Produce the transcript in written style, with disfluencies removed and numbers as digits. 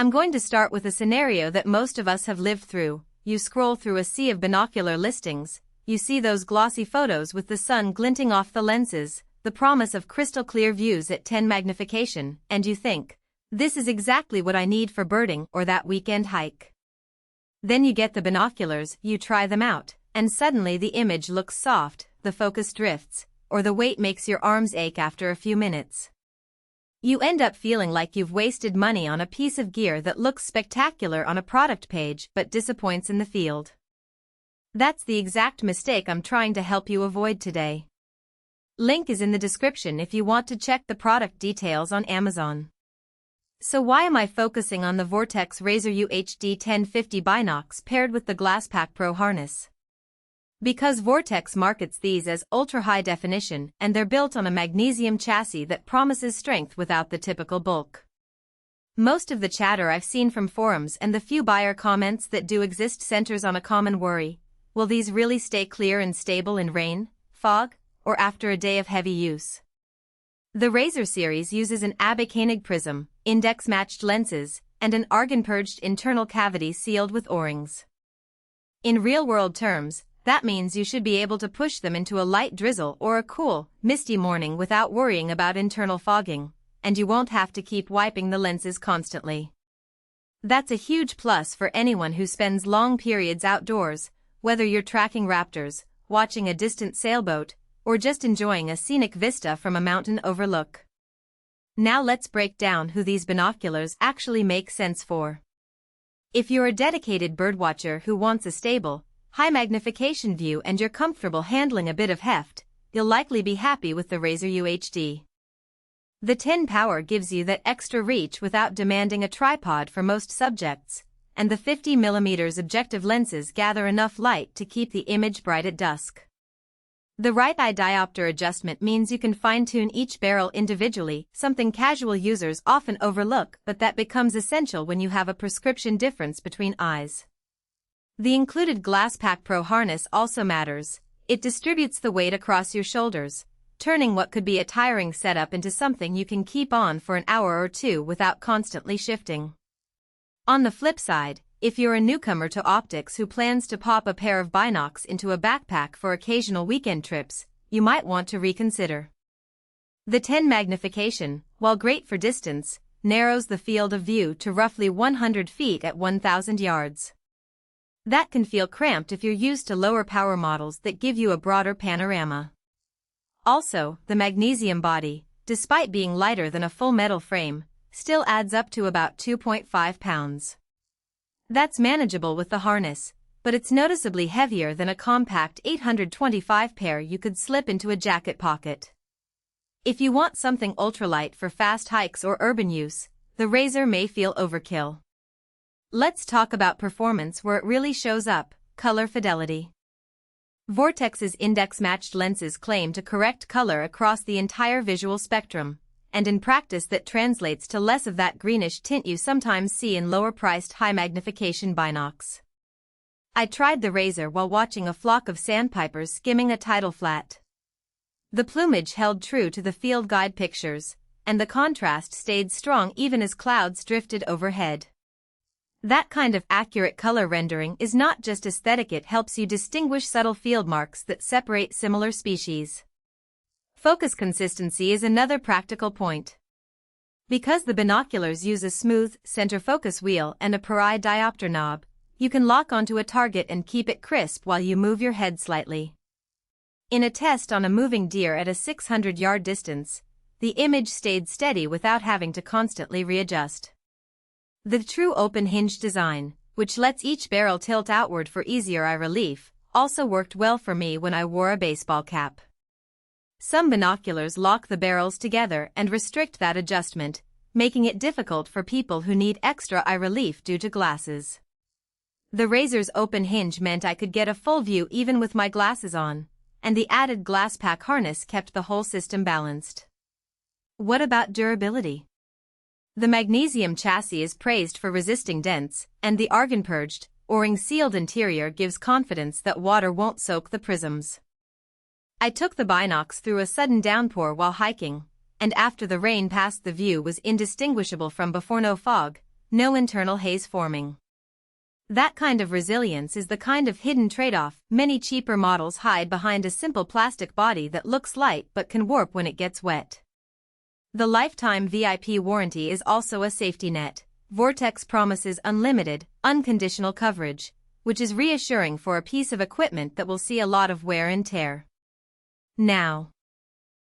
I'm going to start with a scenario that most of us have lived through. You scroll through a sea of binocular listings, you see those glossy photos with the sun glinting off the lenses, the promise of crystal clear views at 10 magnification, and you think, this is exactly what I need for birding or that weekend hike. Then you get the binoculars, you try them out, and suddenly the image looks soft, the focus drifts, or the weight makes your arms ache after a few minutes. You end up feeling like you've wasted money on a piece of gear that looks spectacular on a product page but disappoints in the field. That's the exact mistake I'm trying to help you avoid today. Link is in the description if you want to check the product details on Amazon. So why am I focusing on the Vortex Razr UHD 10x50 Binocs paired with the GlassPak Pro harness? Because Vortex markets these as ultra-high definition and they're built on a magnesium chassis that promises strength without the typical bulk. Most of the chatter I've seen from forums and the few buyer comments that do exist centers on a common worry: will these really stay clear and stable in rain, fog, or after a day of heavy use? The Razr series uses an Abbe Koenig prism, index-matched lenses, and an argon-purged internal cavity sealed with O-rings. In real-world terms, that means you should be able to push them into a light drizzle or a cool, misty morning without worrying about internal fogging, and you won't have to keep wiping the lenses constantly. That's a huge plus for anyone who spends long periods outdoors, whether you're tracking raptors, watching a distant sailboat, or just enjoying a scenic vista from a mountain overlook. Now let's break down who these binoculars actually make sense for. If you're a dedicated birdwatcher who wants a stable, high magnification view and you're comfortable handling a bit of heft, you'll likely be happy with the Razr UHD. The 10 power gives you that extra reach without demanding a tripod for most subjects, and the 50mm objective lenses gather enough light to keep the image bright at dusk. The right eye diopter adjustment means you can fine-tune each barrel individually, something casual users often overlook but that becomes essential when you have a prescription difference between eyes. The included GlassPak Pro harness also matters. It distributes the weight across your shoulders, turning what could be a tiring setup into something you can keep on for an hour or two without constantly shifting. On the flip side, if you're a newcomer to optics who plans to pop a pair of binocs into a backpack for occasional weekend trips, you might want to reconsider. The 10 magnification, while great for distance, narrows the field of view to roughly 100 feet at 1,000 yards. That can feel cramped if you're used to lower power models that give you a broader panorama. Also, the magnesium body, despite being lighter than a full metal frame, still adds up to about 2.5 pounds. That's manageable with the harness, but it's noticeably heavier than a compact 825 pair you could slip into a jacket pocket. If you want something ultralight for fast hikes or urban use, the Razr may feel overkill. Let's talk about performance where it really shows up: color fidelity. Vortex's index-matched lenses claim to correct color across the entire visual spectrum, and in practice that translates to less of that greenish tint you sometimes see in lower-priced high-magnification binocs. I tried the Razr while watching a flock of sandpipers skimming a tidal flat. The plumage held true to the field guide pictures, and the contrast stayed strong even as clouds drifted overhead. That kind of accurate color rendering is not just aesthetic, it helps you distinguish subtle field marks that separate similar species. Focus consistency is another practical point. Because the binoculars use a smooth center focus wheel and a per-eye diopter knob, you can lock onto a target and keep it crisp while you move your head slightly. In a test on a moving deer at a 600-yard distance, the image stayed steady without having to constantly readjust. The true open hinge design, which lets each barrel tilt outward for easier eye relief, also worked well for me when I wore a baseball cap. Some binoculars lock the barrels together and restrict that adjustment, making it difficult for people who need extra eye relief due to glasses. The Razr's open hinge meant I could get a full view even with my glasses on, and the added GlassPak harness kept the whole system balanced. What about durability? The magnesium chassis is praised for resisting dents, and the argon-purged, O-ring-sealed interior gives confidence that water won't soak the prisms. I took the binocs through a sudden downpour while hiking, and after the rain passed the view was indistinguishable from before no fog, no internal haze forming. That kind of resilience is the kind of hidden trade-off many cheaper models hide behind a simple plastic body that looks light but can warp when it gets wet. The lifetime VIP warranty is also a safety net. Vortex promises unlimited, unconditional coverage, which is reassuring for a piece of equipment that will see a lot of wear and tear. Now,